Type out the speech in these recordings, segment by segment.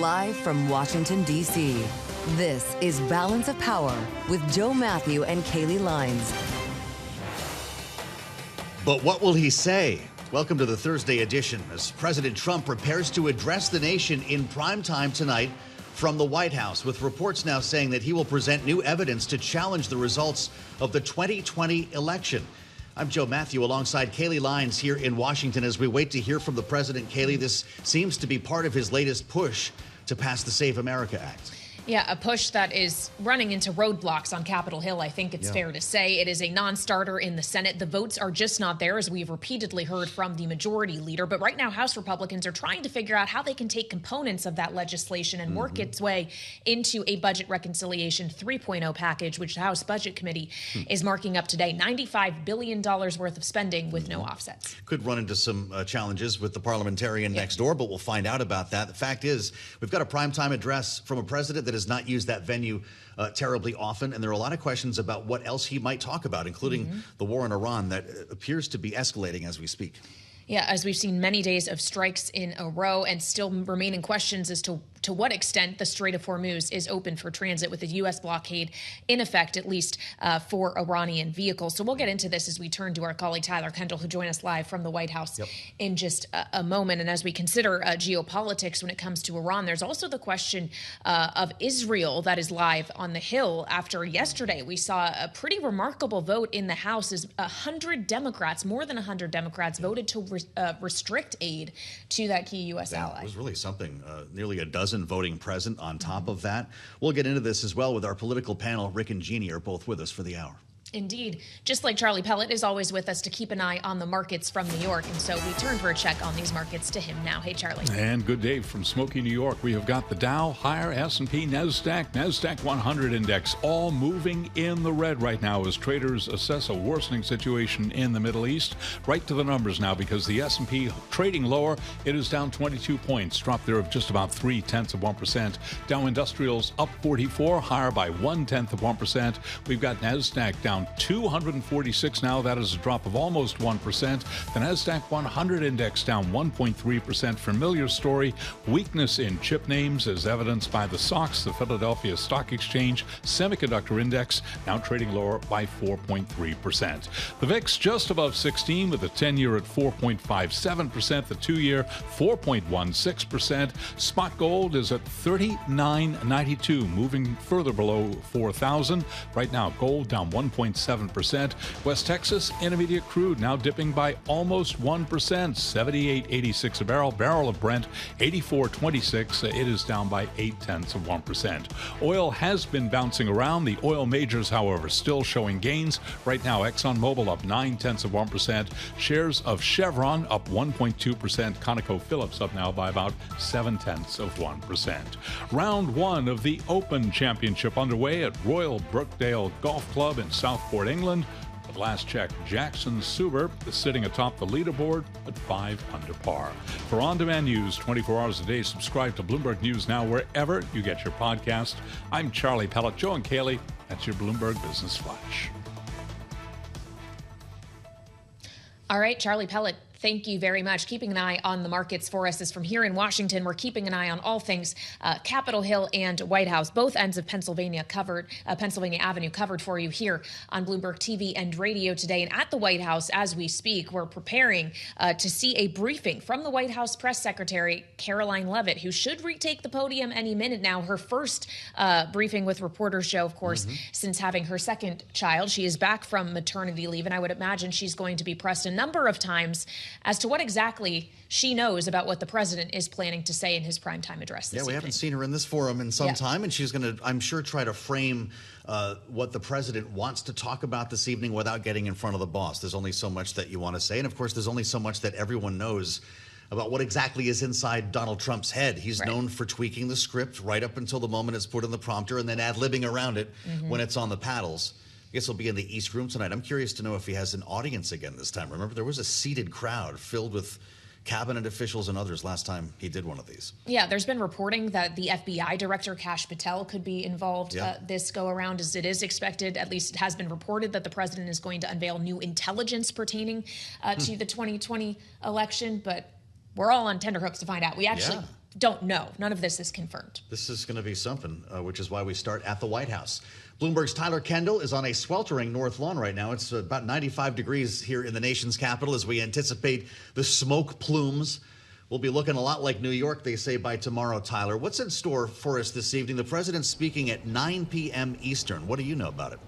Live from Washington, D.C., this is Balance of Power with Joe Mathieu and Kailey Leinz. But what will he say? Welcome to the Thursday edition as President Trump prepares to address the nation in prime time tonight from the White House, with reports now saying that he will present new evidence to challenge the results of the 2020 election. I'm Joe Mathieu alongside Kailey Leinz here in Washington as we wait to hear from the president. Kailey, this seems to be part of his latest push to pass the Save America Act. Yeah, a push that is running into roadblocks on Capitol Hill, I think it's fair to say. It is a non-starter in the Senate. The votes are just not there, as we've repeatedly heard from the majority leader. But right now, House Republicans are trying to figure out how they can take components of that legislation and work its way into a budget reconciliation 3.0 package, which the House Budget Committee is marking up today. $95 billion worth of spending with no offsets. Could run into some challenges with the parliamentarian next door, but we'll find out about that. The fact is, we've got a primetime address from a president that has not used that venue terribly often, and there are a lot of questions about what else he might talk about, including the war in Iran that appears to be escalating as we speak. Yeah, as we've seen many days of strikes in a row and still remaining questions as to what extent the Strait of Hormuz is open for transit with the U.S. blockade in effect, at least for Iranian vehicles. So we'll get into this as we turn to our colleague Tyler Kendall, who joined us live from the White House in just a moment. And as we consider geopolitics when it comes to Iran, there's also the question of Israel that is live on the Hill. After yesterday, we saw a pretty remarkable vote in the House as 100 Democrats, more than 100 Democrats, voted to restrict aid to that key U.S. ally. It was really something. Nearly a dozen voting present on top of that. We'll get into this as well with our political panel. Rick and Jeanne are both with us for the hour. Indeed. Just like Charlie Pellet is always with us to keep an eye on the markets from New York. And so we turn for a check on these markets to him now. Hey, Charlie. And good day from smoky New York. We have got the Dow higher, S&P, NASDAQ 100 index all moving in the red right now as traders assess a worsening situation in the Middle East. Right to the numbers now, because the S&P trading lower. It is down 22 points, drop there of just about 0.3%. Dow Industrials up 44, higher by 0.1%. We've got NASDAQ down 246 now. That is a drop of almost 1%. The NASDAQ 100 index down 1.3%. Familiar story. Weakness in chip names as evidenced by the SOX, the Philadelphia Stock Exchange Semiconductor Index, now trading lower by 4.3%. The VIX just above 16 with the 10-year at 4.57%. The 2-year 4.16%. Spot gold is at $39.92, moving further below 4,000. Right now, gold down 1.7%. West Texas Intermediate crude now dipping by almost 1%, 78.86 a barrel. Barrel of Brent 84.26. It is down by 0.8%. Oil has been bouncing around. The oil majors, however, still showing gains. Right now, ExxonMobil up 0.9%. Shares of Chevron up 1.2%. ConocoPhillips up now by about 0.7%. Round one of the Open Championship underway at Royal Brookdale Golf Club in Southport, England. At last check, Jackson Suber is sitting atop the leaderboard at 5 under par. For on-demand news 24 hours a day, subscribe to Bloomberg News Now wherever you get your podcast. I'm Charlie Pellet. Joe and Kailey, that's your Bloomberg Business Flash. All right, Charlie Pellet, thank you very much. Keeping an eye on the markets for us as from here in Washington, we're keeping an eye on all things Capitol Hill and White House, both ends of Pennsylvania Avenue covered for you here on Bloomberg TV and radio today. And at the White House, as we speak, we're preparing to see a briefing from the White House press secretary, Karoline Leavitt, who should retake the podium any minute now. Her first briefing with reporters, Joe, of course, since having her second child. She is back from maternity leave, and I would imagine she's going to be pressed a number of times as to what exactly she knows about what the president is planning to say in his primetime address this evening. Haven't seen her in this forum in some time, and she's going to, I'm sure, try to frame what the president wants to talk about this evening without getting in front of the boss. There's only so much that you want to say, and of course, there's only so much that everyone knows about what exactly is inside Donald Trump's head. He's known for tweaking the script right up until the moment it's put in the prompter and then ad-libbing around it when it's on the paddles. I guess he'll be in the East Room tonight. I'm curious to know if he has an audience again this time. Remember, there was a seated crowd filled with cabinet officials and others last time he did one of these. Yeah, there's been reporting that the FBI director, Kash Patel, could be involved this go-around, as it is expected. At least it has been reported that the president is going to unveil new intelligence pertaining to the 2020 election, but we're all on tenterhooks to find out. We actually don't know. None of this is confirmed. This is going to be something, which is why we start at the White House. Bloomberg's Tyler Kendall is on a sweltering North Lawn right now. It's about 95 degrees here in the nation's capital as we anticipate the smoke plumes. We'll be looking a lot like New York, they say, by tomorrow, Tyler. What's in store for us this evening? The president's speaking at 9 p.m. Eastern. What do you know about it?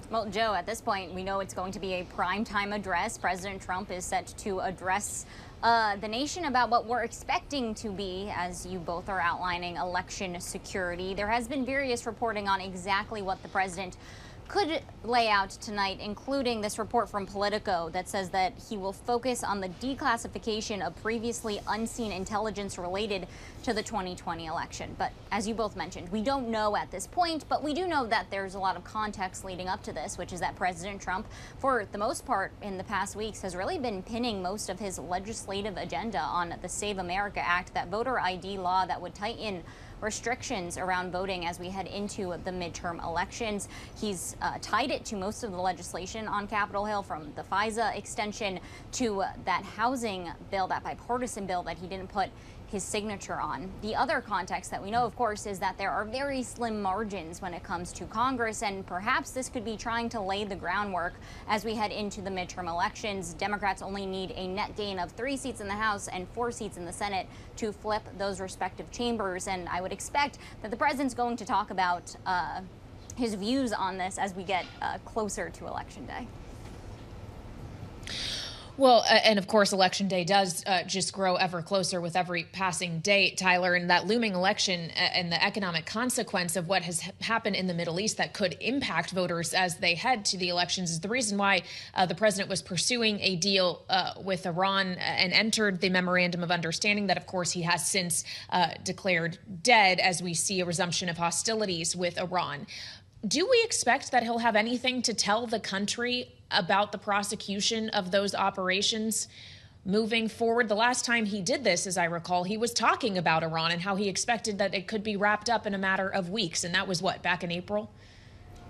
Well, Joe, at this point, we know it's going to be a primetime address. President Trump is set to address the nation about what we're expecting to be, as you both are outlining, election security. There has been various reporting on exactly what the president could lay out tonight, including this report from Politico that says that he will focus on the declassification of previously unseen intelligence related to the 2020 election. But as you both mentioned, we don't know at this point, but we do know that there's a lot of context leading up to this, which is that President Trump, for the most part in the past weeks, has really been pinning most of his legislative agenda on the Save America Act, that voter ID law that would tighten restrictions around voting as we head into the midterm elections. He's tied it to most of the legislation on Capitol Hill, from the FISA extension to that housing bill, that bipartisan bill that he didn't put his signature on. The other context that we know, of course, is that there are very slim margins when it comes to Congress, and perhaps this could be trying to lay the groundwork as we head into the midterm elections. Democrats only need a net gain of 3 seats in the House and 4 seats in the Senate to flip those respective chambers, and I would expect that the president's going to talk about his views on this as we get closer to Election Day. Well, and of course, Election Day does just grow ever closer with every passing day, Tyler, and that looming election and the economic consequence of what has happened in the Middle East that could impact voters as they head to the elections is the reason why the president was pursuing a deal with Iran and entered the memorandum of understanding that, of course, he has since declared dead as we see a resumption of hostilities with Iran. Do we expect that he'll have anything to tell the country about the prosecution of those operations moving forward? The last time he did this, as I recall, he was talking about Iran and how he expected that it could be wrapped up in a matter of weeks. And that was what, back in April?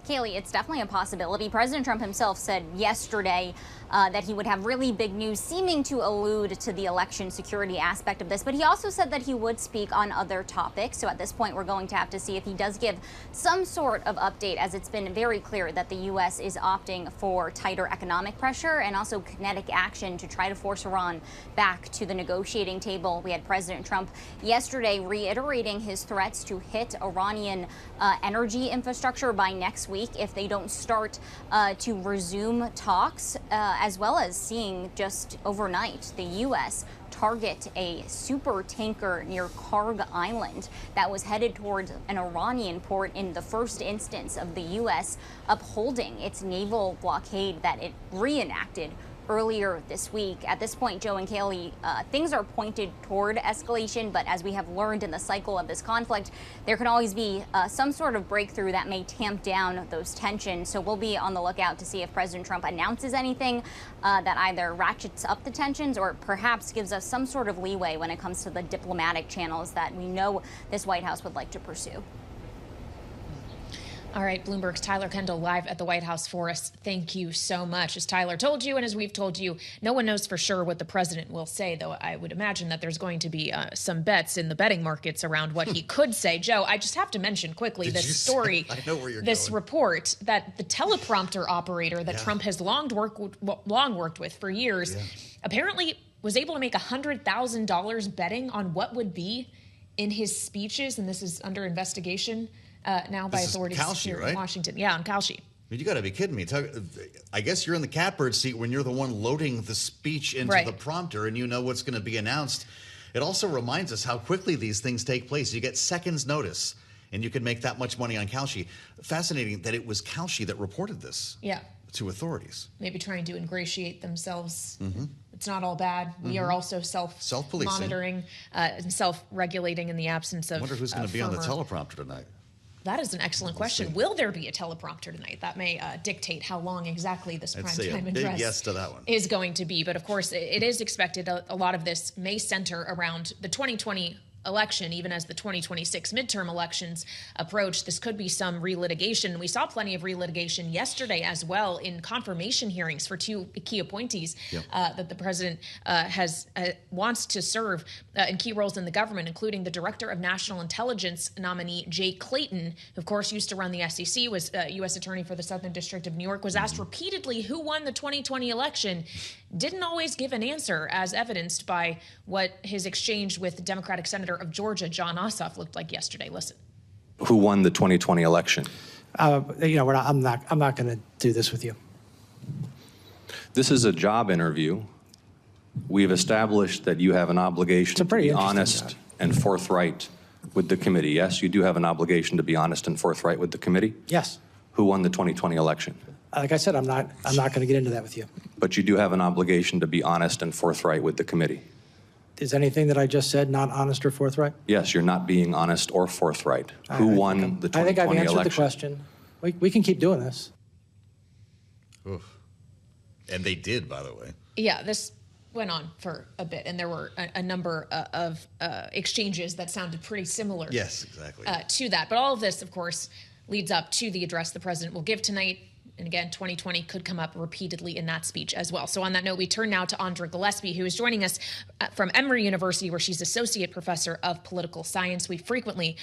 Kailey, it's definitely a possibility. President Trump himself said yesterday that he would have really big news, seeming to allude to the election security aspect of this. But he also said that he would speak on other topics. So at this point, we're going to have to see if he does give some sort of update, as it's been very clear that the U.S. is opting for tighter economic pressure and also kinetic action to try to force Iran back to the negotiating table. We had President Trump yesterday reiterating his threats to hit Iranian energy infrastructure by next week if they don't start to resume talks, as well as seeing just overnight the U.S. target a super tanker near Karg Island that was headed towards an Iranian port in the first instance of the U.S. upholding its naval blockade that it reenacted earlier this week. At this point, Joe and Kailey, things are pointed toward escalation, but as we have learned in the cycle of this conflict, there can always be some sort of breakthrough that may tamp down those tensions. So we'll be on the lookout to see if President Trump announces anything that either ratchets up the tensions or perhaps gives us some sort of leeway when it comes to the diplomatic channels that we know this White House would like to pursue. All right, Bloomberg's Tyler Kendall live at the White House for us. Thank you so much. As Tyler told you, and as we've told you, no one knows for sure what the president will say, though I would imagine that there's going to be some bets in the betting markets around what he could say. Joe, I just have to mention quickly this story, I know where you're this going. report that the teleprompter operator that Trump has long worked with for years apparently was able to make $100,000 betting on what would be in his speeches, and this is under investigation now by authorities here in Washington. Yeah, on Kailey. I mean, you got to be kidding me. I guess you're in the catbird seat when you're the one loading the speech into the prompter and you know what's going to be announced. It also reminds us how quickly these things take place. You get seconds notice and you can make that much money on Kailey. Fascinating that it was Kailey that reported this to authorities. Maybe trying to ingratiate themselves. It's not all bad. We are also self-monitoring and self-regulating in the absence of I wonder who's going to be on the teleprompter tonight. That is an excellent question. Will there be a teleprompter tonight? That may dictate how long exactly this primetime address yes to that one. Is going to be. But of course, it is expected a lot of this may center around the 2020 election, even as the 2026 midterm elections approach. This could be some relitigation. We saw plenty of relitigation yesterday as well in confirmation hearings for two key appointees that the president wants to serve in key roles in the government, including the Director of National Intelligence nominee Jay Clayton, who of course used to run the SEC, was U.S. Attorney for the Southern District of New York, was asked repeatedly who won the 2020 election, didn't always give an answer, as evidenced by what his exchange with the Democratic Senator of Georgia, Jon Ossoff, looked like yesterday. Listen. Who won the 2020 election? I'm not going to do this with you. This is a job interview. We've established that you have an obligation to be honest and forthright with the committee. Yes, you do have an obligation to be honest and forthright with the committee? Yes. Who won the 2020 election? Like I said, I'm not going to get into that with you. But you do have an obligation to be honest and forthright with the committee. Is anything that I just said not honest or forthright? Yes, you're not being honest or forthright. Who won the 2020 election? I think I've answered the question. We can keep doing this. Oof. And they did, by the way. Yeah, this went on for a bit, and there were a number of exchanges that sounded pretty similar. Yes, exactly. To that. But all of this, of course, leads up to the address the president will give tonight. And again, 2020 could come up repeatedly in that speech as well. So on that note, we turn now to Andra Gillespie, who is joining us from Emory University, where she's associate professor of political science. We frequently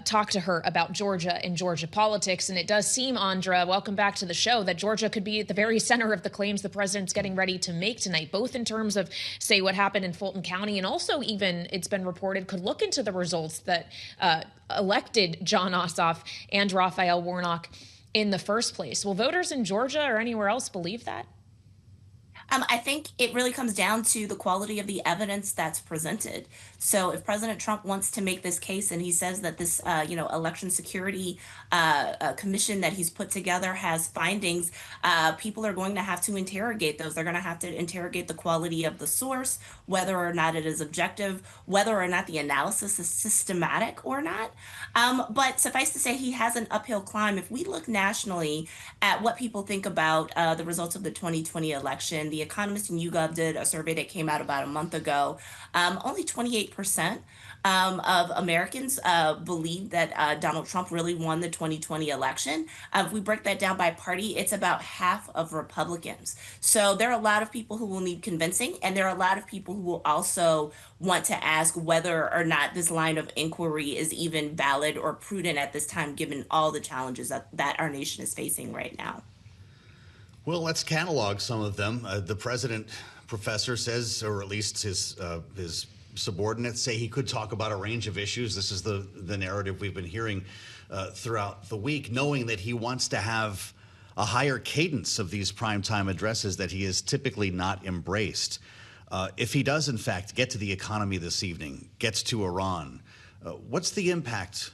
talk to her about Georgia and Georgia politics. And it does seem, Andra, welcome back to the show, that Georgia could be at the very center of the claims the president's getting ready to make tonight, both in terms of, say, what happened in Fulton County, and also even, it's been reported, could look into the results that elected Jon Ossoff and Raphael Warnock in the first place. Will voters in Georgia or anywhere else believe that? I think it really comes down to the quality of the evidence that's presented. So if President Trump wants to make this case and he says that this, election security commission that he's put together has findings, people are going to have to interrogate those. They're going to have to interrogate the quality of the source, whether or not it is objective, whether or not the analysis is systematic or not. But suffice to say, he has an uphill climb. If we look nationally at what people think about the results of the 2020 election, The Economist and YouGov did a survey that came out about a month ago. Only 28% of Americans believe that Donald Trump really won the 2020 election. If we break that down by party, it's about half of Republicans. So there are a lot of people who will need convincing, and there are a lot of people who will also want to ask whether or not this line of inquiry is even valid or prudent at this time, given all the challenges that our nation is facing right now. Well, let's catalog some of them. The president, professor, says, or at least his subordinates say he could talk about a range of issues. This is the narrative we've been hearing throughout the week, knowing that he wants to have a higher cadence of these primetime addresses that he has typically not embraced. If he does, in fact, get to the economy this evening, gets to Iran, what's the impact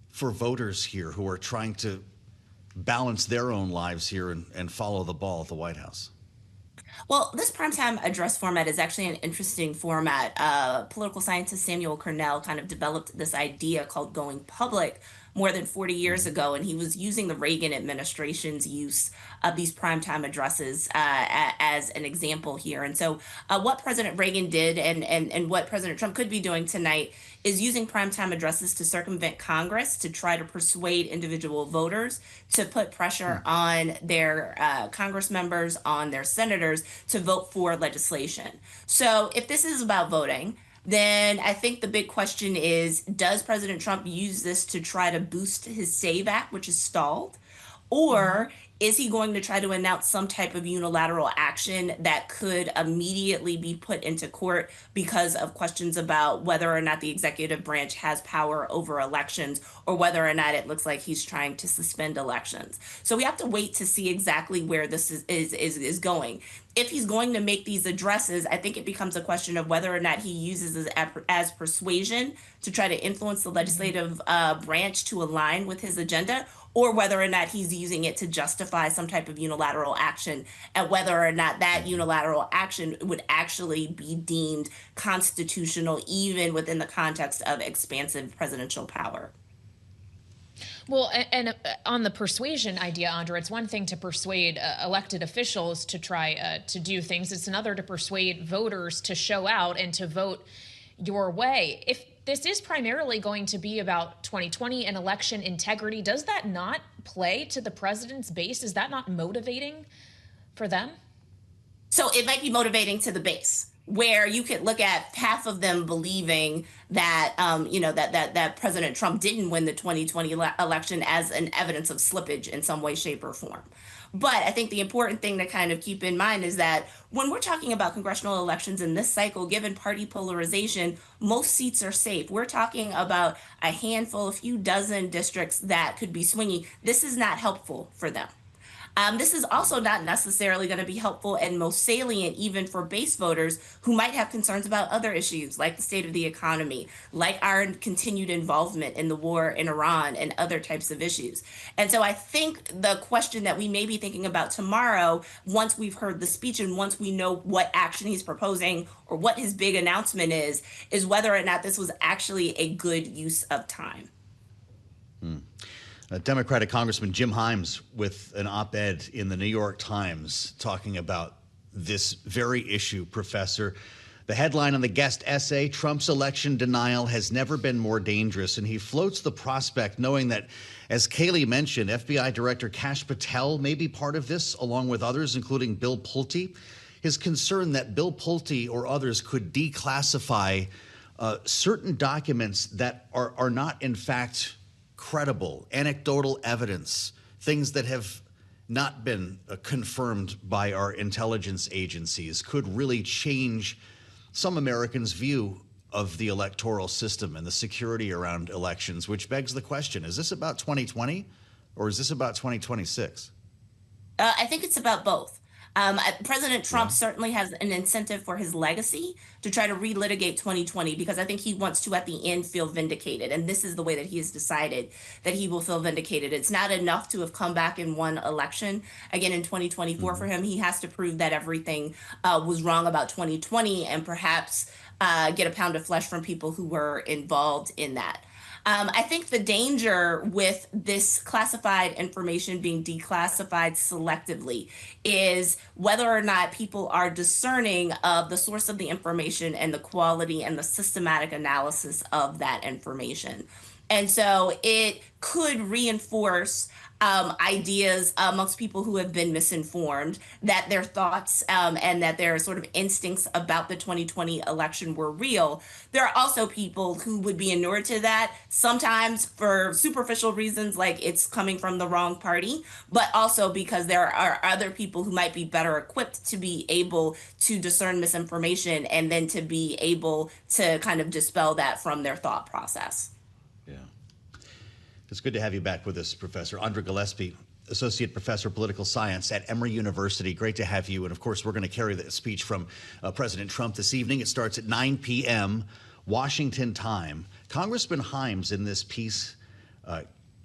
for voters here who are trying to balance their own lives here and follow the ball at the White House? Well, this primetime address format is actually an interesting format. Political scientist Samuel Cornell kind of developed this idea called going public more than 40 years ago, and he was using the Reagan administration's use of these primetime addresses as an example here. And so what President Reagan did and what President Trump could be doing tonight is using primetime addresses to circumvent Congress, to try to persuade individual voters, to put pressure on their Congress members, on their senators to vote for legislation. So if this is about voting, then I think the big question is, does President Trump use this to try to boost his SAVE Act, which is stalled? Or is he going to try to announce some type of unilateral action that could immediately be put into court because of questions about whether or not the executive branch has power over elections, or whether or not it looks like he's trying to suspend elections? So we have to wait to see exactly where this is going. If he's going to make these addresses, I think it becomes a question of whether or not he uses it as persuasion to try to influence the legislative branch to align with his agenda, or whether or not he's using it to justify some type of unilateral action, and whether or not that unilateral action would actually be deemed constitutional, even within the context of expansive presidential power. Well, and on the persuasion idea, Andra, it's one thing to persuade elected officials to try to do things. It's another to persuade voters to show out and to vote your way. this is primarily going to be about 2020 and election integrity. Does that not play to the president's base? Is that not motivating for them? So it might be motivating to the base, where you could look at half of them believing that, that President Trump didn't win the 2020 election as an evidence of slippage in some way, shape, or form. But I think the important thing to kind of keep in mind is that when we're talking about congressional elections in this cycle, given party polarization, most seats are safe. We're talking about a handful, a few dozen districts that could be swingy. This is not helpful for them. This is also not necessarily going to be helpful and most salient even for base voters who might have concerns about other issues like the state of the economy, like our continued involvement in the war in Iran and other types of issues. And so I think the question that we may be thinking about tomorrow, once we've heard the speech and once we know what action he's proposing or what his big announcement is whether or not this was actually a good use of time. Democratic Congressman Jim Himes with an op-ed in the New York Times talking about this very issue, Professor. The headline on the guest essay, Trump's election denial has never been more dangerous. And he floats the prospect knowing that, as Kailey mentioned, FBI Director Kash Patel may be part of this, along with others, including Bill Pulte. His concern that Bill Pulte or others could declassify certain documents that are not, in fact, credible, anecdotal evidence, things that have not been confirmed by our intelligence agencies, could really change some Americans' view of the electoral system and the security around elections, which begs the question, is this about 2020 or is this about 2026? I think it's about both. President Trump certainly has an incentive for his legacy to try to relitigate 2020 because I think he wants to at the end feel vindicated. And this is the way that he has decided that he will feel vindicated. It's not enough to have come back in one election. Again, in 2024 for him, he has to prove that everything was wrong about 2020 and perhaps get a pound of flesh from people who were involved in that. I think the danger with this classified information being declassified selectively is whether or not people are discerning of the source of the information and the quality and the systematic analysis of that information. And so it could reinforce ideas amongst people who have been misinformed that their thoughts and that their sort of instincts about the 2020 election were real. There are also people who would be inured to that, sometimes for superficial reasons, like it's coming from the wrong party, but also because there are other people who might be better equipped to be able to discern misinformation and then to be able to kind of dispel that from their thought process. Yeah. It's good to have you back with us, Professor. Andra Gillespie, Associate Professor of Political Science at Emory University. Great to have you. And, of course, we're going to carry the speech from President Trump this evening. It starts at 9 p.m. Washington time. Congressman Himes in this piece,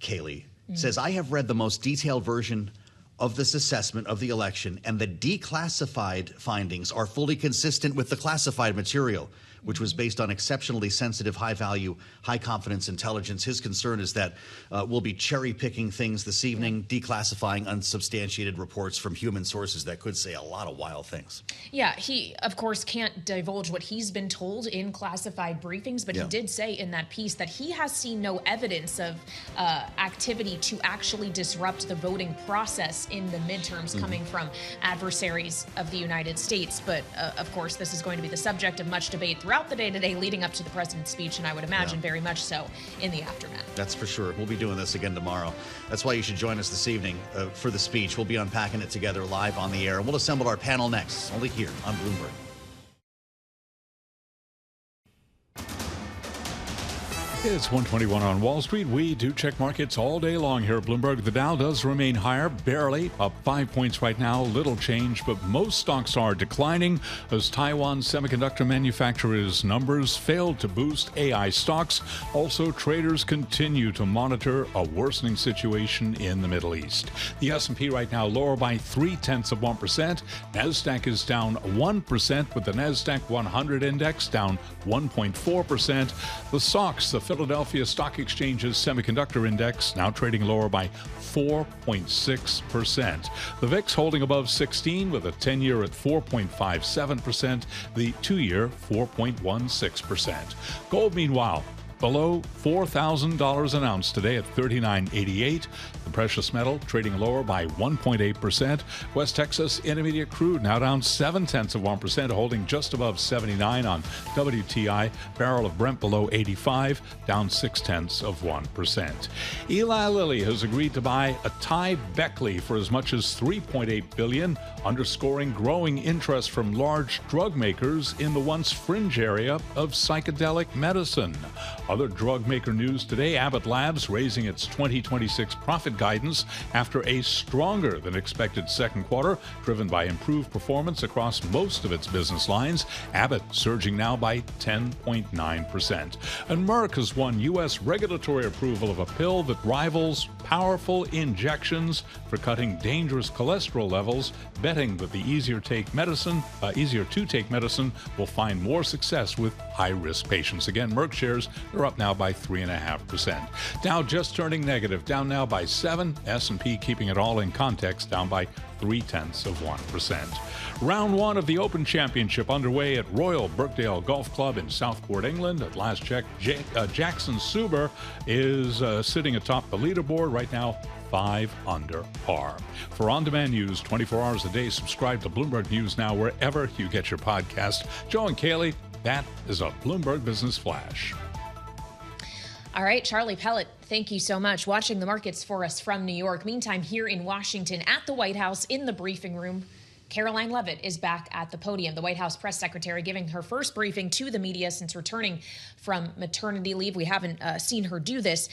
Kailey, says, I have read the most detailed version of this assessment of the election, and the declassified findings are fully consistent with the classified material, which was based on exceptionally sensitive, high-value, high-confidence intelligence. His concern is that we'll be cherry-picking things this evening, declassifying unsubstantiated reports from human sources that could say a lot of wild things. Yeah, he, of course, can't divulge what he's been told in classified briefings, but he did say in that piece that he has seen no evidence of activity to actually disrupt the voting process in the midterms coming from adversaries of the United States. But, of course, this is going to be the subject of much debate throughout the day today leading up to the president's speech, and I would imagine very much so in the aftermath. That's for sure. We'll be doing this again tomorrow. That's why you should join us this evening for the speech. We'll be unpacking it together live on the air, and we'll assemble our panel next, only here on Bloomberg. It's 121 on Wall Street. We do check markets all day long here at Bloomberg. The Dow does remain higher, barely up 5 points right now. Little change, but most stocks are declining as Taiwan semiconductor manufacturers' numbers failed to boost AI stocks. Also, traders continue to monitor a worsening situation in the Middle East. The S&P right now lower by 0.3%. NASDAQ is down 1%, with the NASDAQ 100 index down 1.4%. The SOX, the Philadelphia Stock Exchange's Semiconductor Index now trading lower by 4.6%. The VIX holding above 16 with a 10-year at 4.57%, the 2-year 4.16%. Gold, meanwhile, below $4,000 an ounce today at $39.88. The precious metal trading lower by 1.8%. West Texas Intermediate crude now down 0.7%, holding just above 79 on WTI. Barrel of Brent below 85, down 0.6%. Eli Lilly has agreed to buy Atai Beckley for as much as $3.8 billion, underscoring growing interest from large drug makers in the once fringe area of psychedelic medicine. Other drug maker news today, Abbott Labs raising its 2026 profit guidance after a stronger than expected second quarter, driven by improved performance across most of its business lines. Abbott surging now by 10.9%. And Merck has won U.S. regulatory approval of a pill that rivals powerful injections for cutting dangerous cholesterol levels, betting that the easier to take medicine will find more success with high-risk patients. Again, Merck shares are up now by 3.5%. Dow just turning negative, down now by 7. S&P keeping it all in context, down by 0.3%. Round one of the Open Championship underway at Royal Birkdale Golf Club in Southport, England. At last check, Jackson Suber is sitting atop the leaderboard right now, 5 under par. For on-demand news 24 hours a day, subscribe to Bloomberg News Now wherever you get your podcast. Joe and Kailey, that is a Bloomberg Business Flash. All right, Charlie Pellet, thank you so much. Watching the markets for us from New York. Meantime, here in Washington at the White House in the briefing room, Caroline Leavitt is back at the podium, the White House press secretary, giving her first briefing to the media since returning from maternity leave. We haven't seen her do this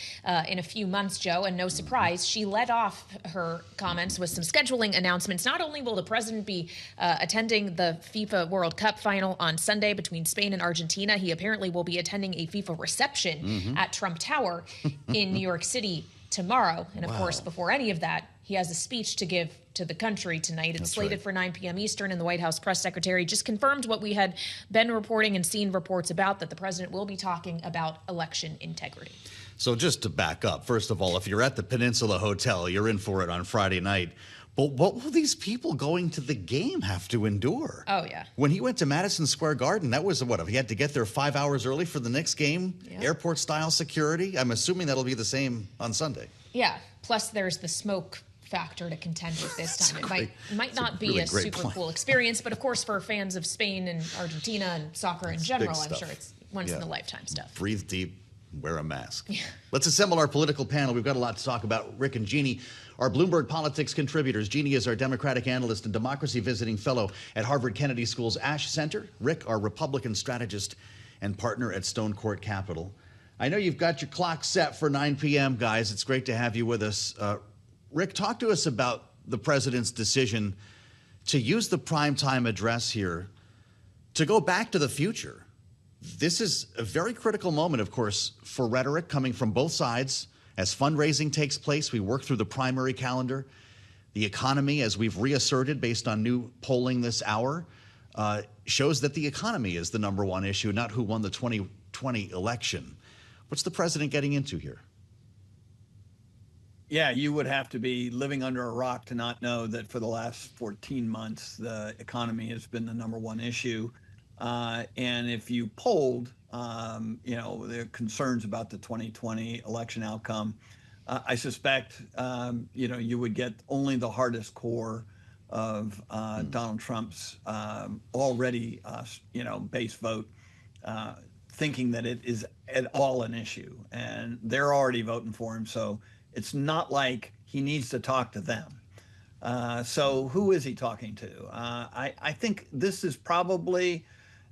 in a few months, Joe, and no surprise, she led off her comments with some scheduling announcements. Not only will the president be attending the FIFA World Cup final on Sunday between Spain and Argentina, he apparently will be attending a FIFA reception at Trump Tower in New York City tomorrow. And of course, before any of that, he has a speech to give to the country tonight. It's slated for 9 p.m. Eastern, and the White House press secretary just confirmed what we had been reporting and seen reports about, that the president will be talking about election integrity. So just to back up, first of all, if you're at the Peninsula Hotel, you're in for it on Friday night. But what will these people going to the game have to endure? Oh, yeah. When he went to Madison Square Garden, that was what? If he had to get there 5 hours early for the next game, airport-style security? I'm assuming that'll be the same on Sunday. Yeah. Plus, there's the smoke factor to contend with this time. It might not be a super cool experience, but of course for fans of Spain and Argentina and soccer in general, I'm sure it's once in a lifetime stuff. Breathe deep, wear a mask. Let's assemble our political panel. We've got a lot to talk about. Rick and Jeanne, our Bloomberg Politics contributors. Jeanne is our Democratic analyst and democracy visiting fellow at Harvard Kennedy School's Ash Center. Rick, our Republican strategist and partner at Stonecourt Capital. I know you've got your clock set for 9 p.m., guys. It's great to have you with us. Rick, talk to us about the president's decision to use the primetime address here to go back to the future. This is a very critical moment, of course, for rhetoric coming from both sides. As fundraising takes place, we work through the primary calendar. The economy, as we've reasserted based on new polling this hour, shows that the economy is the number one issue, not who won the 2020 election. What's the president getting into here? Yeah, you would have to be living under a rock to not know that for the last 14 months, the economy has been the number one issue. And if you polled, the concerns about the 2020 election outcome, I suspect, you would get only the hardest core of Donald Trump's already, base vote, thinking that it is at all an issue. And they're already voting for him. So it's not like he needs to talk to them. So who is he talking to? I think this is probably,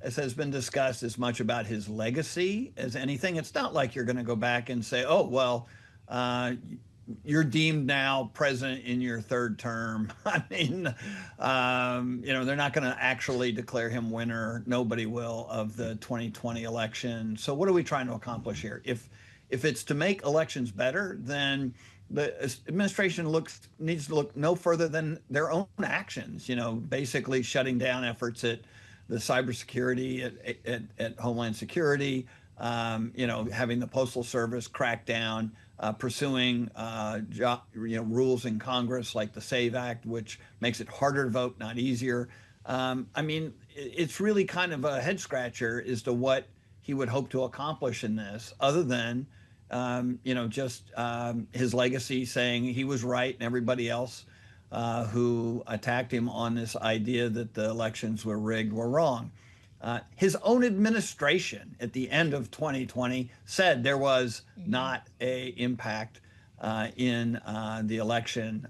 as has been discussed, as much about his legacy as anything. It's not like you're going to go back and say, oh, well, you're deemed now president in your third term. I mean, they're not going to actually declare him winner. Nobody will, of the 2020 election. So what are we trying to accomplish here? If it's to make elections better, then the administration needs to look no further than their own actions, basically shutting down efforts at the cybersecurity, at Homeland Security, having the Postal Service crack down, pursuing rules in Congress like the SAVE Act, which makes it harder to vote, not easier. It's really kind of a head scratcher as to what he would hope to accomplish in this, other than his legacy saying he was right and everybody else who attacked him on this idea that the elections were rigged were wrong. His own administration at the end of 2020 said there was not a impact in the election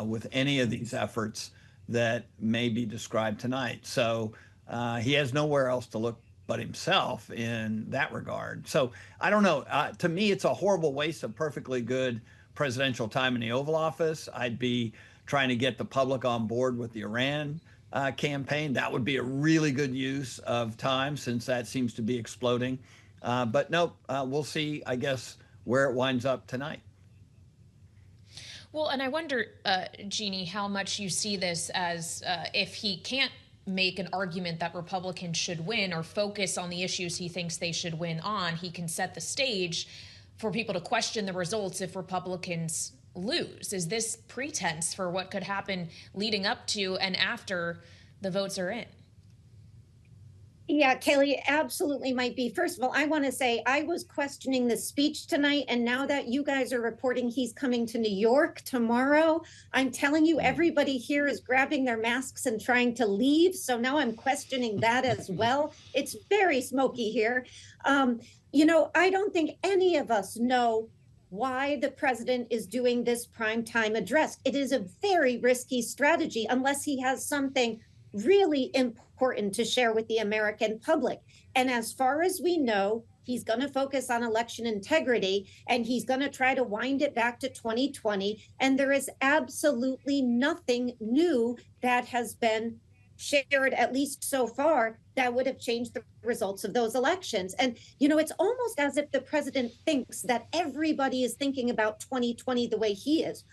with any of these efforts that may be described tonight. So he has nowhere else to look but himself in that regard. So I don't know. To me, it's a horrible waste of perfectly good presidential time in the Oval Office. I'd be trying to get the public on board with the Iran campaign. That would be a really good use of time, since that seems to be exploding. But no, we'll see, I guess, where it winds up tonight. Well, and I wonder, Jeanne, how much you see this as if he can't make an argument that Republicans should win or focus on the issues he thinks they should win on, he can set the stage for people to question the results if Republicans lose. Is this pretense for what could happen leading up to and after the votes are in? Yeah, Kailey, absolutely might be. First of all, I want to say I was questioning the speech tonight, and now that you guys are reporting he's coming to New York tomorrow, I'm telling you, everybody here is grabbing their masks and trying to leave. So now I'm questioning that as well. It's very smoky here. I don't think any of us know why the president is doing this primetime address. It is a very risky strategy unless he has something really important to share with the American public. And as far as we know, he's going to focus on election integrity, and he's going to try to wind it back to 2020. And there is absolutely nothing new that has been shared, at least so far, that would have changed the results of those elections. And, it's almost as if the president thinks that everybody is thinking about 2020 the way he is.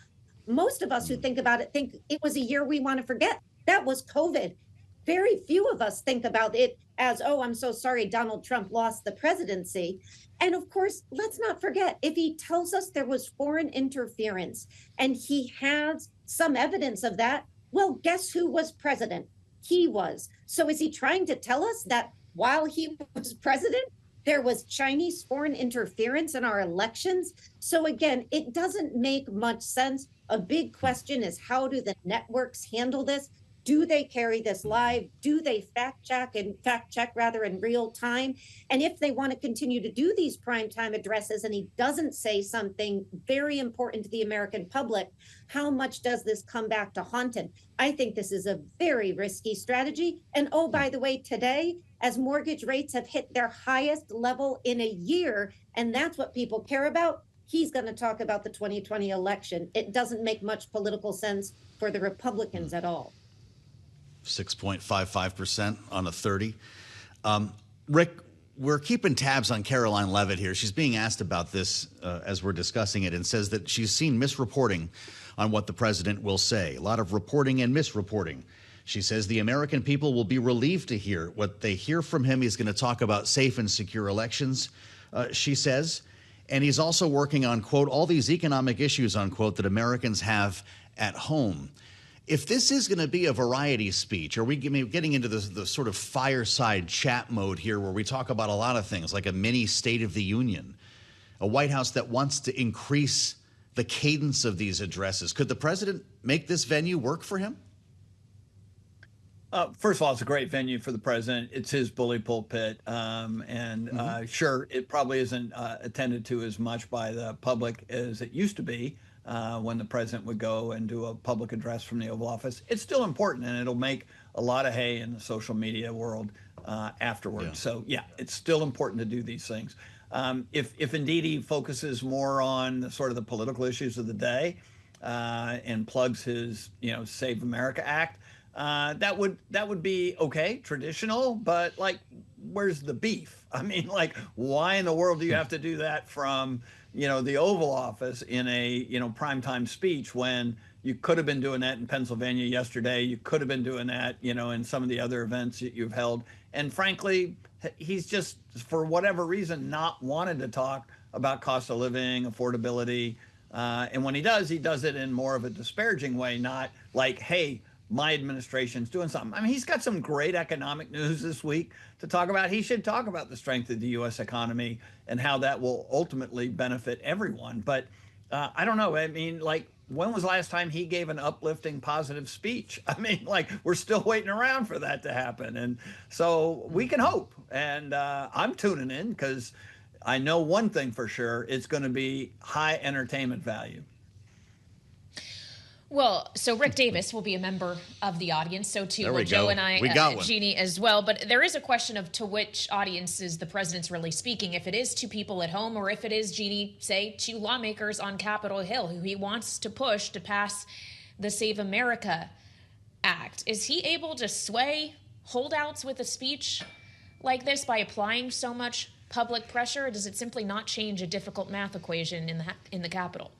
Most of us who think about it think it was a year we want to forget. That was COVID. Very few of us think about it as, oh, I'm so sorry Donald Trump lost the presidency. And of course, let's not forget, if he tells us there was foreign interference and he has some evidence of that, well, guess who was president? He was. So is he trying to tell us that while he was president, there was Chinese foreign interference in our elections? So again, it doesn't make much sense. A big question is, how do the networks handle this? Do they carry this live? Do they fact check in real time? And if they want to continue to do these primetime addresses and he doesn't say something very important to the American public, how much does this come back to haunt him? I think this is a very risky strategy. And oh, by the way, today, as mortgage rates have hit their highest level in a year, and that's what people care about, he's going to talk about the 2020 election. It doesn't make much political sense for the Republicans at all. 6.55% on a 30. Rick, we're keeping tabs on Caroline Leavitt here. She's being asked about this as we're discussing it, and says that she's seen misreporting on what the president will say. A lot of reporting and misreporting. She says the American people will be relieved to hear what they hear from him. He's going to talk about safe and secure elections, she says. And he's also working on, quote, all these economic issues, unquote, that Americans have at home. If this is going to be a variety speech, are we getting into the sort of fireside chat mode here where we talk about a lot of things, like a mini State of the Union, a White House that wants to increase the cadence of these addresses? Could the president make this venue work for him? First of all, it's a great venue for the president. It's his bully pulpit. Sure, it probably isn't attended to as much by the public as it used to be. When the president would go and do a public address from the Oval Office. It's still important, and it'll make a lot of hay in the social media world afterwards. Yeah. So, yeah, it's still important to do these things. If indeed he focuses more on the, sort of the political issues of the day and plugs his, Save America Act, that would be okay, traditional, but like, where's the beef? I mean, like, why in the world do you have to do that from the Oval Office in a, primetime speech when You could have been doing that in Pennsylvania yesterday. You could have been doing that, in some of the other events that you've held. And frankly, he's just, for whatever reason, not wanted to talk about cost of living, affordability. And when he does it in more of a disparaging way, not like, hey, my administration's doing something. I mean, he's got some great economic news this week to talk about. He should talk about the strength of the U.S. economy and how that will ultimately benefit everyone. But I don't know. I mean, like, when was the last time he gave an uplifting, positive speech? I mean, like, we're still waiting around for that to happen. And so we can hope. And I'm tuning in because I know one thing for sure. It's going to be high entertainment value. Well, so Rick Davis will be a member of the audience. So too will Joe go. and I, Jeanne as well. But there is a question of to which audiences the president's really speaking. If it is to people at home, or if it is, Jeanne, say, to lawmakers on Capitol Hill who he wants to push to pass the Save America Act. Is he able to sway holdouts with a speech like this by applying so much public pressure? Or does it simply not change a difficult math equation in the Capitol?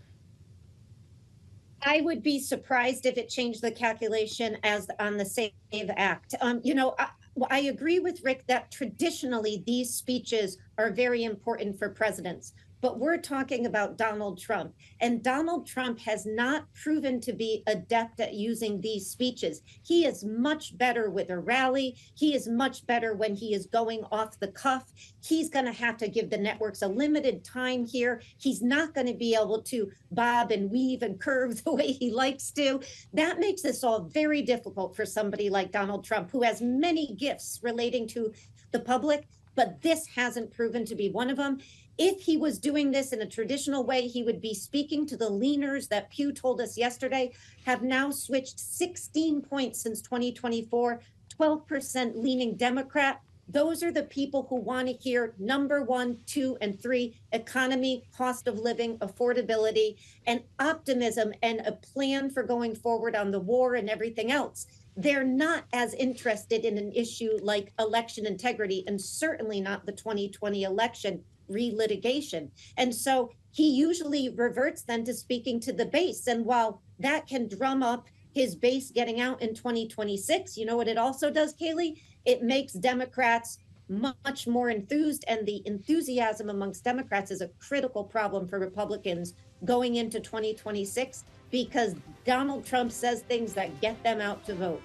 I would be surprised if it changed the calculation as on the Save Act. I agree with Rick that traditionally these speeches are very important for presidents, but we're talking about Donald Trump, and Donald Trump has not proven to be adept at using these speeches. He is much better with a rally. He is much better when he is going off the cuff. He's going to have to give the networks a limited time here. He's not going to be able to bob and weave and curve the way he likes to. That makes this all very difficult for somebody like Donald Trump, who has many gifts relating to the public, but this hasn't proven to be one of them. If he was doing this in a traditional way, he would be speaking to the leaners that Pew told us yesterday have now switched 16 points since 2024, 12% leaning Democrat. Those are the people who want to hear number 1, 2, and 3, economy, cost of living, affordability, and optimism, and a plan for going forward on the war and everything else. They're not as interested in an issue like election integrity, and certainly not the 2020 election relitigation. And so he usually reverts then to speaking to the base. And while that can drum up his base getting out in 2026, you know what it also does, Kailey? It makes Democrats much more enthused, and the enthusiasm amongst Democrats is a critical problem for Republicans going into 2026 because Donald Trump says things that get them out to vote.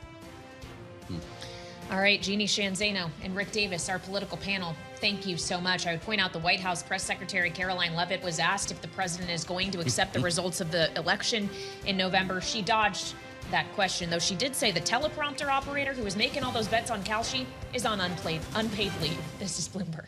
All right, Jeanne, Sheehan, Zaino, and Rick Davis, our political panel, thank you so much. I would point out the White House Press Secretary Caroline Leavitt was asked if the president is going to accept the results of the election in November. She dodged that question, though she did say the teleprompter operator who was making all those bets on Kalshi is on unpaid leave. This is Bloomberg.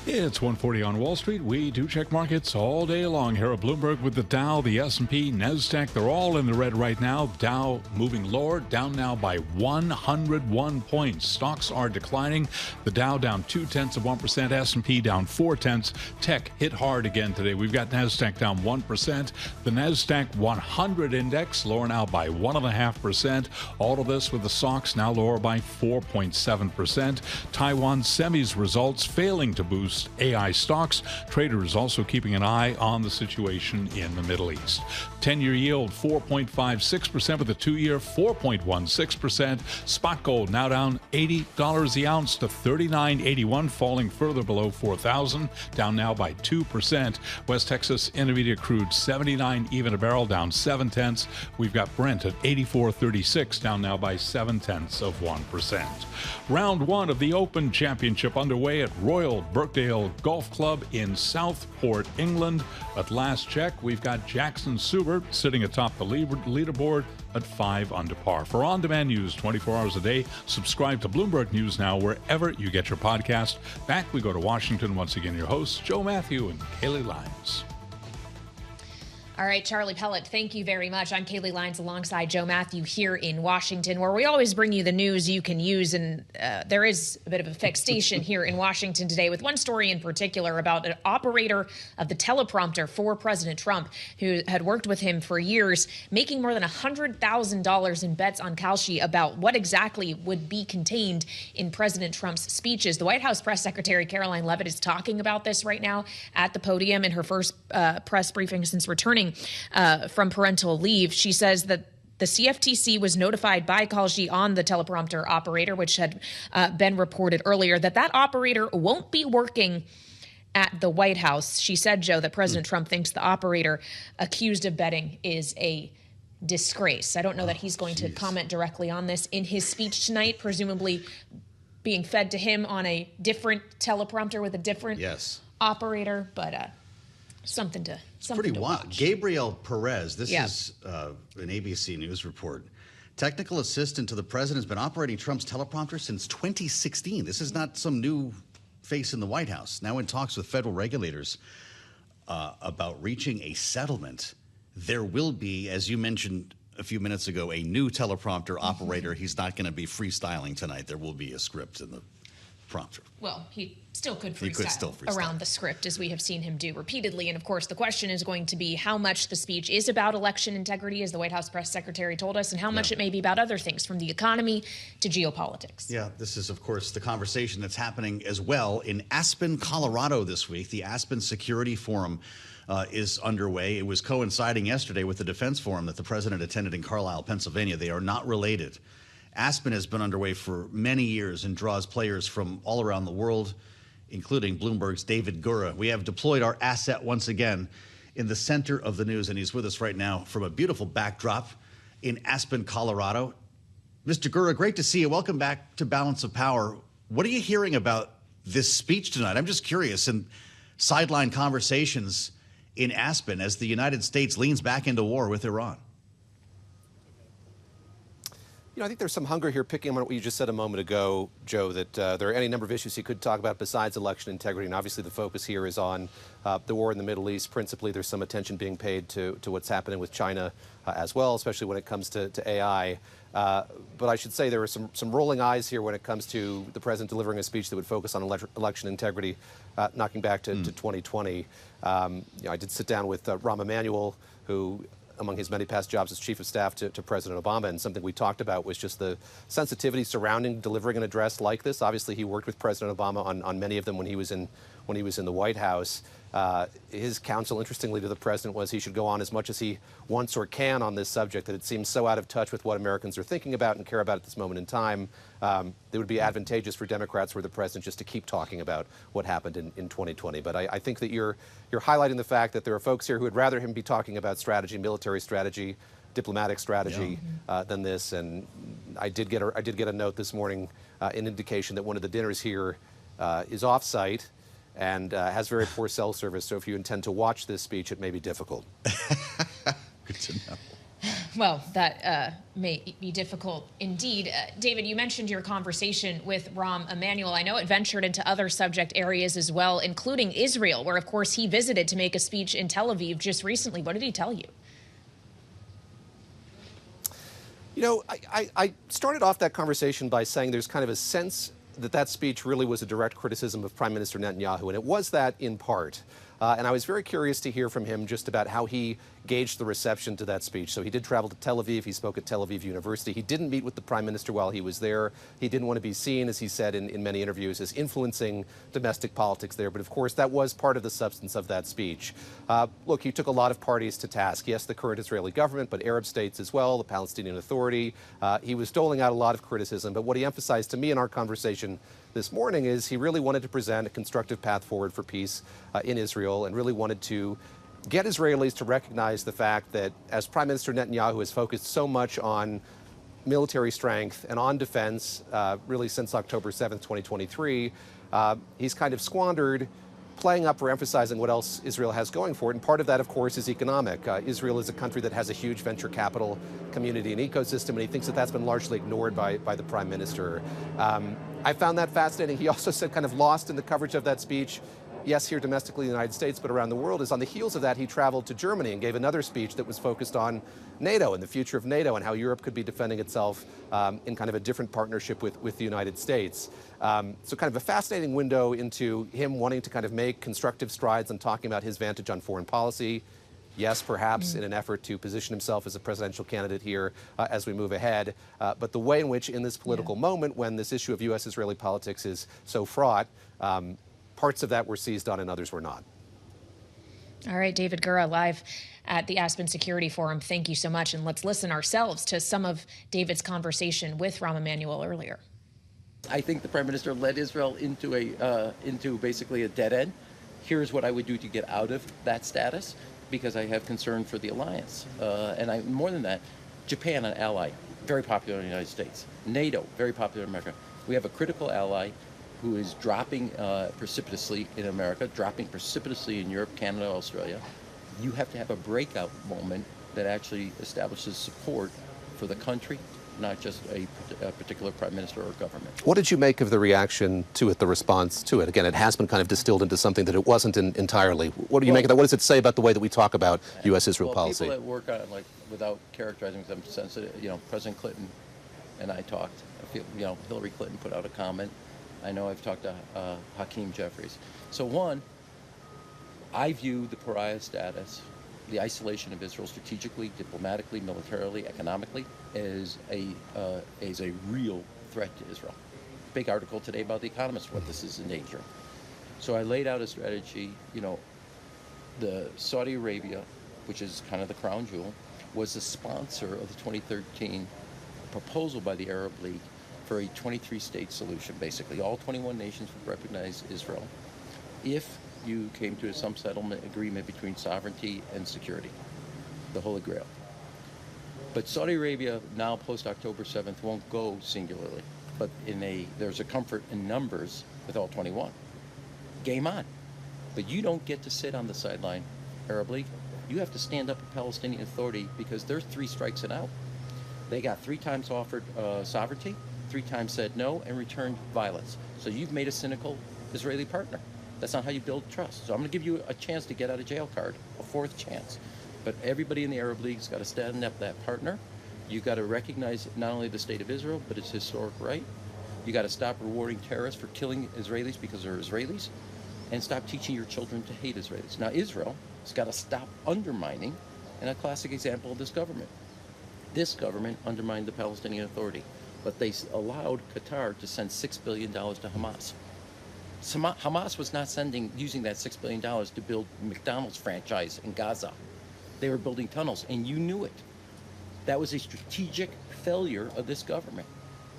It's 1:40 on Wall Street. We do check markets all day long here at Bloomberg with the Dow, the S&P, NASDAQ. They're all in the red right now. Dow moving lower, down now by 101 points. Stocks are declining. The Dow down 0.2%, S&P down 0.4. Tech hit hard again today. We've got NASDAQ down 1%. The NASDAQ 100 index lower now by 1.5%. All of this with the stocks now lower by 4.7%. Taiwan semis results failing to boost AI stocks. Traders also keeping an eye on the situation in the Middle East. 10-year yield 4.56% with the 2-year 4.16%. Spot gold now down $80 the ounce to $39.81, falling further below 4,000, down now by 2%. West Texas Intermediate crude 79 even a barrel, down 0.7. We've got Brent at 84.36, down now by 0.7%. Round 1 of the Open Championship underway at Royal Birkdale Golf Club in Southport, England. At last check, we've got Jackson Subert sitting atop the leaderboard at 5 under par. For on-demand news 24 hours a day, subscribe to Bloomberg News Now wherever you get your podcast. Back we go to Washington. Once again, your hosts, Joe Mathieu and Kailey Leinz. All right, Charlie Pellet, thank you very much. I'm Kailey Leinz alongside Joe Mathieu here in Washington, where we always bring you the news you can use. And there is a bit of a fixation here in Washington today with one story in particular about an operator of the teleprompter for President Trump who had worked with him for years, making more than $100,000 in bets on Kalshi about what exactly would be contained in President Trump's speeches. The White House press secretary Caroline Leavitt is talking about this right now at the podium in her first press briefing since returning from parental leave. She says that the CFTC was notified by Kalshi on the teleprompter operator, which had been reported earlier, that operator won't be working at the White House. She said, Joe, that President Trump thinks the operator accused of betting is a disgrace. I don't know that he's going to comment directly on this in his speech tonight, presumably being fed to him on a different teleprompter with a different operator, but something to pretty wild. Watch. Gabriel Perez, this is an ABC News report. Technical assistant to the president has been operating Trump's teleprompter since 2016. This is not some new face in the White House. Now in talks with federal regulators about reaching a settlement. There will be, as you mentioned a few minutes ago, a new teleprompter operator. He's not going to be freestyling tonight. There will be a script in the prompter. Well, he still could freestyle around the script, as we have seen him do repeatedly. And of course, the question is going to be how much the speech is about election integrity, as the White House press secretary told us, and how much it may be about other things, from the economy to geopolitics. Yeah, this is, of course, the conversation that's happening as well in Aspen, Colorado this week. The Aspen Security Forum is underway. It was coinciding yesterday with the Defense Forum that the president attended in Carlisle, Pennsylvania. They are not related. Aspen has been underway for many years and draws players from all around the world, including Bloomberg's David Gura. We have deployed our asset once again in the center of the news, and he's with us right now from a beautiful backdrop in Aspen, Colorado. Mr. Gura, great to see you. Welcome back to Balance of Power. What are you hearing about this speech tonight? I'm just curious, and sideline conversations in Aspen as the United States leans back into war with Iran. You know, I think there's some hunger here, picking on what you just said a moment ago, Joe, that there are any number of issues he could talk about besides election integrity. And obviously the focus here is on the war in the Middle East. Principally, there's some attention being paid to what's happening with China as well, especially when it comes to AI. But I should say there are some rolling eyes here when it comes to the president delivering a speech that would focus on election integrity, knocking back to 2020. You know, I did sit down with Rahm Emanuel, who, among his many past jobs as chief of staff to President Obama, and something we talked about was just the sensitivity surrounding delivering an address like this. Obviously, he worked with President Obama on many of them when he was in the White House. His counsel, interestingly, to the president was he should go on as much as he wants or can on this subject, that it seems so out of touch with what Americans are thinking about and care about at this moment in time. It would be advantageous for Democrats were the president just to keep talking about what happened in 2020. But I think that you're highlighting the fact that there are folks here who would rather him be talking about strategy, military strategy, diplomatic strategy than this. And I did get a note this morning, an indication that one of the dinners here is off-site and has very poor cell service. So if you intend to watch this speech, it may be difficult. Good to know. Well, that may be difficult indeed. David, you mentioned your conversation with Rahm Emanuel. I know it ventured into other subject areas as well, including Israel, where, of course, he visited to make a speech in Tel Aviv just recently. What did he tell you? You know, I started off that conversation by saying there's kind of a sense that speech really was a direct criticism of Prime Minister Netanyahu, and it was that in part. And I was very curious to hear from him just about how he gauged the reception to that speech. So he did travel to Tel Aviv. He spoke at Tel Aviv University. He didn't meet with the prime minister while he was there. He didn't want to be seen, as he said in many interviews, as influencing domestic politics there. But of course, that was part of the substance of that speech. Look, he took a lot of parties to task. Yes, the current Israeli government, but Arab states as well, the Palestinian Authority. He was doling out a lot of criticism. But what he emphasized to me in our conversation this morning is he really wanted to present a constructive path forward for peace in Israel, and really wanted to get Israelis to recognize the fact that as Prime Minister Netanyahu has focused so much on military strength and on defense, really since October 7th, 2023, he's kind of squandered playing up or emphasizing what else Israel has going for it. And part of that, of course, is economic. Israel is a country that has a huge venture capital community and ecosystem, and he thinks that that's been largely ignored by the prime minister. I found that fascinating. He also said, kind of lost in the coverage of that speech, yes, here domestically in the United States, but around the world, is on the heels of that, he traveled to Germany and gave another speech that was focused on NATO and the future of NATO and how Europe could be defending itself in kind of a different partnership with the United States. So kind of a fascinating window into him wanting to kind of make constructive strides and talking about his vantage on foreign policy. Yes, perhaps in an effort to position himself as a presidential candidate here as we move ahead. But the way in which in this political moment, when this issue of U.S.-Israeli politics is so fraught, parts of that were seized on and others were not. All right, David Gura, live at the Aspen Security Forum. Thank you so much. And let's listen ourselves to some of David's conversation with Rahm Emanuel earlier. I think the Prime Minister led Israel into basically a dead end. Here's what I would do to get out of that status, because I have concern for the alliance. And more than that, Japan, an ally, very popular in the United States. NATO, very popular in America. We have a critical ally who is dropping precipitously in America, dropping precipitously in Europe, Canada, Australia. You have to have a breakout moment that actually establishes support for the country, not just a particular prime minister or government. What did you make of the reaction to it, the response to it? Again, it has been kind of distilled into something that it wasn't entirely. What do you make of that? What does it say about the way that we talk about U.S.-Israel policy? People that work on it, like, without characterizing them sensitive, President Clinton and I talked. Hillary Clinton put out a comment. I know I've talked to Hakeem Jeffries. So one, I view the pariah status, the isolation of Israel strategically, diplomatically, militarily, economically, as a real threat to Israel. Big article today about The Economist, what this is endangering. So I laid out a strategy. The Saudi Arabia, which is kind of the crown jewel, was the sponsor of the 2013 proposal by the Arab League for a 23-state solution. Basically, all 21 nations would recognize Israel if you came to some settlement agreement between sovereignty and security, the Holy Grail. But Saudi Arabia, now post-October 7th, won't go singularly, but there's a comfort in numbers with all 21. Game on. But you don't get to sit on the sideline, Arab League. You have to stand up for Palestinian Authority, because there's 3 strikes and out. They got 3 times offered sovereignty, 3 times said no, and returned violence. So you've made a cynical Israeli partner. That's not how you build trust. So I'm going to give you a chance to get out of jail card, a 4th chance. But everybody in the Arab League's got to stand up that partner. You've got to recognize not only the state of Israel, but its historic right. You got to stop rewarding terrorists for killing Israelis because they're Israelis, and stop teaching your children to hate Israelis. Now Israel has got to stop undermining, and a classic example of this government. This government undermined the Palestinian Authority, but they allowed Qatar to send $6 billion to Hamas. Hamas was not using that $6 billion to build McDonald's franchise in Gaza. They were building tunnels, and you knew it. That was a strategic failure of this government.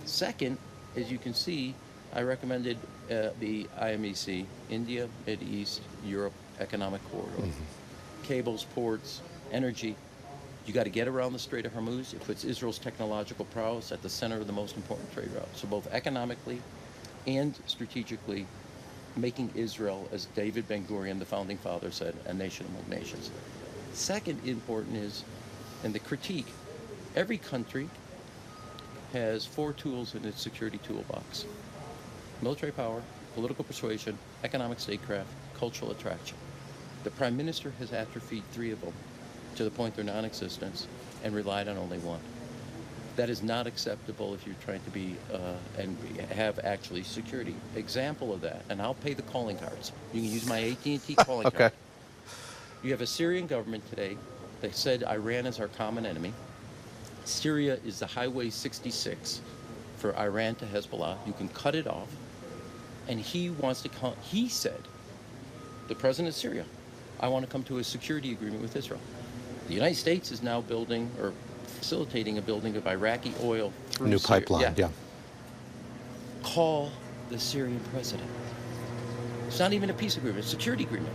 Second, as you can see, I recommended the IMEC, India, Mideast, Europe Economic Corridor. Cables, ports, energy. You got to get around the Strait of Hormuz. It puts Israel's technological prowess at the center of the most important trade route. So both economically and strategically, making Israel, as David Ben-Gurion, the founding father, said, a nation among nations. Second important is, and the critique, every country has 4 tools in its security toolbox: military power, political persuasion, economic statecraft, cultural attraction. The Prime Minister has atrophied 3 of them to the point they're non-existent, and relied on only 1. That is not acceptable if you're trying to be and have actually security. Example of that, and I'll pay the calling cards. You can use my AT&T calling card. You have a Syrian government today that said Iran is our common enemy. Syria is the Highway 66 for Iran to Hezbollah. You can cut it off. And he wants to come, he said, the president of Syria, I want to come to a security agreement with Israel. The United States is now building or facilitating a building of Iraqi oil through New Syria. pipeline, yeah. Call the Syrian president. It's not even a peace agreement, it's a security agreement.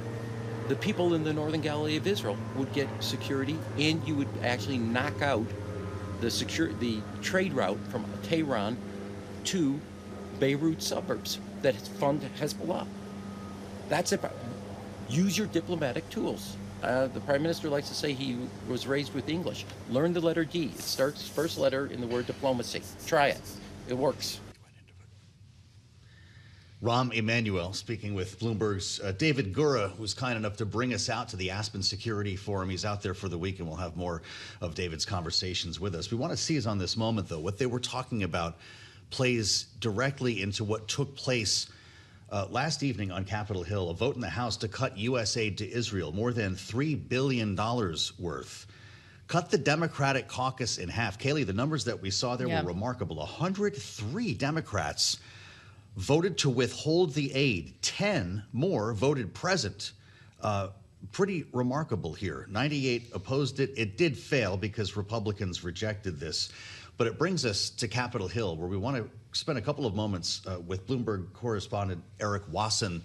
The people in the northern Galilee of Israel would get security, and you would actually knock out the trade route from Tehran to Beirut suburbs that fund Hezbollah. That's it. Use your diplomatic tools. The Prime Minister likes to say he was raised with English. Learn the letter D. It starts first letter in the word diplomacy. Try it. It works. Rahm Emanuel speaking with Bloomberg's David Gura, who's kind enough to bring us out to the Aspen Security Forum. He's out there for the week, and we'll have more of David's conversations with us. We want to seize on this moment, though. What they were talking about plays directly into what took place last evening on Capitol Hill, a vote in the House to cut U.S. aid to Israel, more than $3 billion worth. Cut the Democratic caucus in half. Kailey, the numbers that we saw there were remarkable. 103 Democrats voted to withhold the aid. 10 more voted present. Pretty remarkable here. 98 opposed it. It did fail because Republicans rejected this. But it brings us to Capitol Hill, where we want to spend a couple of moments with Bloomberg correspondent Eric Wasson,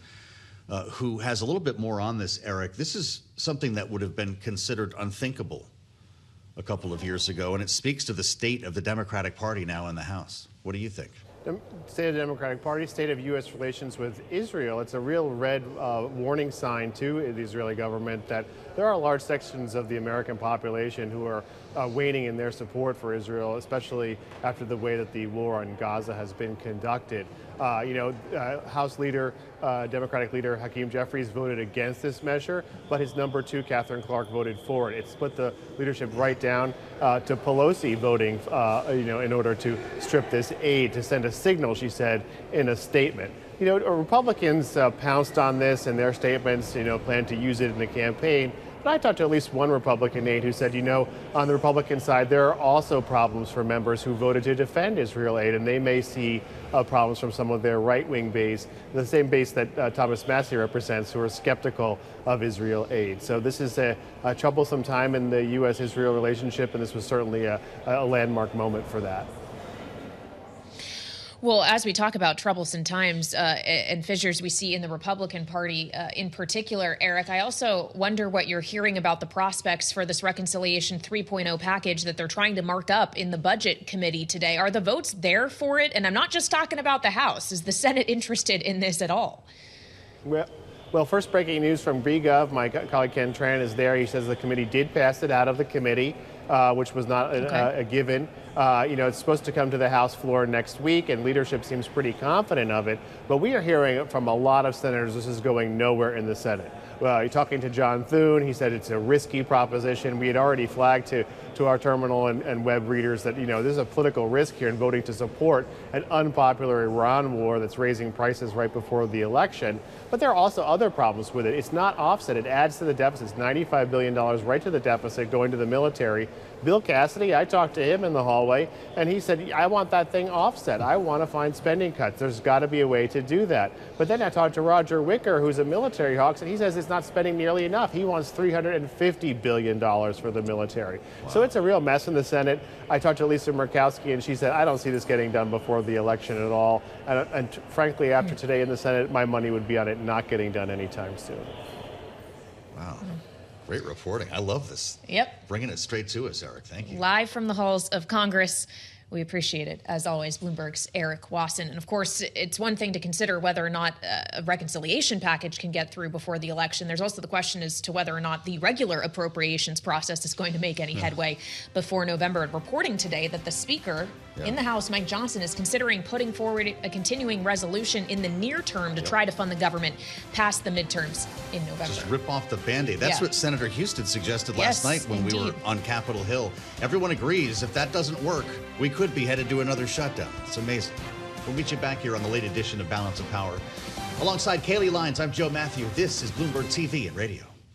who has a little bit more on this. Eric, this is something that would have been considered unthinkable a couple of years ago, and it speaks to the state of the Democratic Party now in the House. What do you think? State of the Democratic Party, state of U.S. relations with Israel. It's a real red warning sign to the Israeli government that there are large sections of the American population who are waning in their support for Israel, especially after the way that the war on Gaza has been conducted. House leader, Democratic leader Hakeem Jeffries voted against this measure, but his number two, Catherine Clark, voted for it. It split the leadership right down to Pelosi voting, in order to strip this aid, to send a signal, she said, in a statement. Republicans pounced on this in their statements, plan to use it in the campaign. But I talked to at least one Republican aide who said, on the Republican side, there are also problems for members who voted to defend Israel aid, and they may see problems from some of their right-wing base, the same base that Thomas Massie represents, who are skeptical of Israel aid. So this is a troublesome time in the U.S.-Israel relationship, and this was certainly a landmark moment for that. Well, as we talk about troublesome times and fissures we see in the Republican Party in particular, Eric, I also wonder what you're hearing about the prospects for this Reconciliation 3.0 package that they're trying to mark up in the Budget Committee today. Are the votes there for it? And I'm not just talking about the House. Is the Senate interested in this at all? Well, first breaking news from BGov. My colleague Ken Tran is there. He says the committee did pass it out of the committee, which was not a given. It's supposed to come to the House floor next week, and leadership seems pretty confident of it. But we are hearing from a lot of senators this is going nowhere in the Senate. Well, you're talking to John Thune. He said it's a risky proposition. We had already flagged to our terminal and web readers that, there's a political risk here in voting to support an unpopular Iran war that's raising prices right before the election. But there are also other problems with it. It's not offset. It adds to the deficit. It's $95 billion right to the deficit going to the military. Bill Cassidy, I talked to him in the hallway, and he said, I want that thing offset. I want to find spending cuts. There's got to be a way to do that. But then I talked to Roger Wicker, who's a military hawk, and he says it's not spending nearly enough. He wants $350 billion for the military. Wow. So it's a real mess in the Senate. I talked to Lisa Murkowski, and she said, I don't see this getting done before the election at all. And frankly, after today in the Senate, my money would be on it not getting done anytime soon. Wow. Great reporting. I love this. Yep. Bringing it straight to us, Eric. Thank you. Live from the halls of Congress. We appreciate it, as always, Bloomberg's Eric Wasson. And of course, it's one thing to consider whether or not a reconciliation package can get through before the election. There's also the question as to whether or not the regular appropriations process is going to make any headway before November. And reporting today that the Speaker in the House, Mike Johnson, is considering putting forward a continuing resolution in the near term to try to fund the government past the midterms in November. Just rip off the Band-Aid. That's what Senator Houston suggested last night when we were on Capitol Hill. Everyone agrees if that doesn't work, we could be headed to another shutdown. It's amazing. We'll meet you back here on the late edition of Balance of Power. Alongside Kailey, Leinz, I'm Joe Mathieu. This is Bloomberg TV and Radio.